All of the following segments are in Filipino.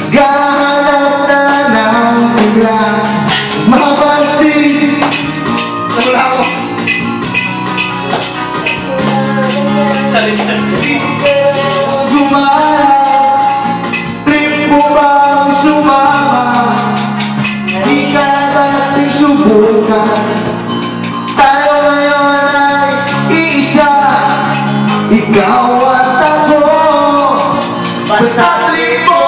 Gahanap na ng tira, mapansin. Wala ako. Gumahanap, trip mo bang sumama? Di ka natin subukan. Tayo ngayon ay iisa, ikaw at ako. Basta trip mo,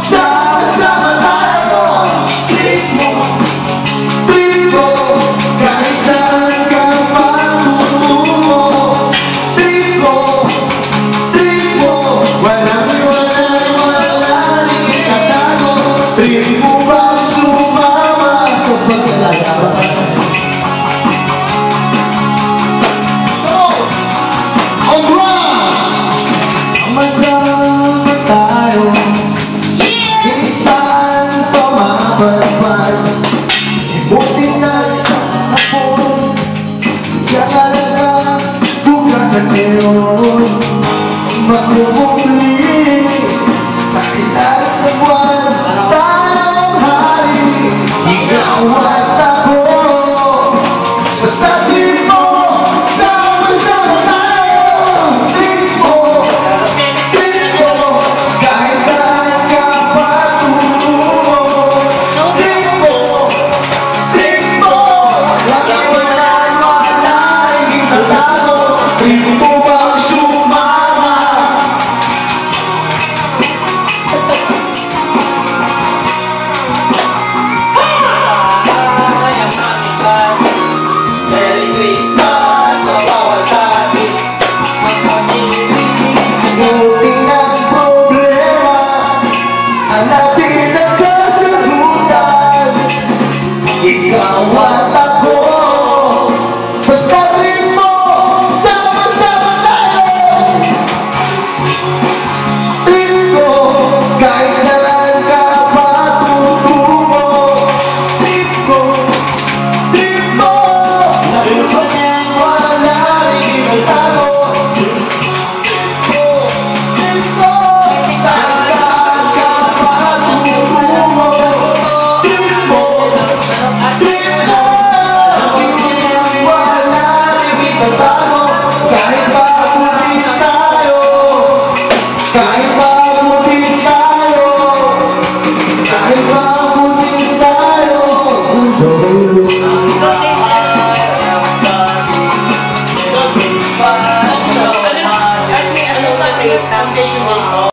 sama-sama tayo. Trip mo, kahit saan ka matutungo. Trip mo, walang itatago. Trip mo bang sumama sa paglalaban? Masama tayo, minsan pumapalapad. Buti na ako, kakalaga bukasan ngayon. Magmumuli sa ilalim ng buwan, tayong hari, ikaw at ako. Basta trip mo, sama-sama tayo. Trip mo, kahit saan ka patungo. Trip mo, lagi mo na malaking itatago. Trip mo bang sumama? Merry Christmas, mabawal tayo. Buti ng problema, hanapin ang kasagutan. Ikaw at ako, basta trip mo, sama-sama tayo. Trip ko, kahit saan ka patutungo. Trip mo, wala rin itatago. Trip ko, saan ka patungo. Trip mo, wala rin itatago. Kahit pabuti tayo, kahit pabuti tayo, kahit pabuti tayo. Foundation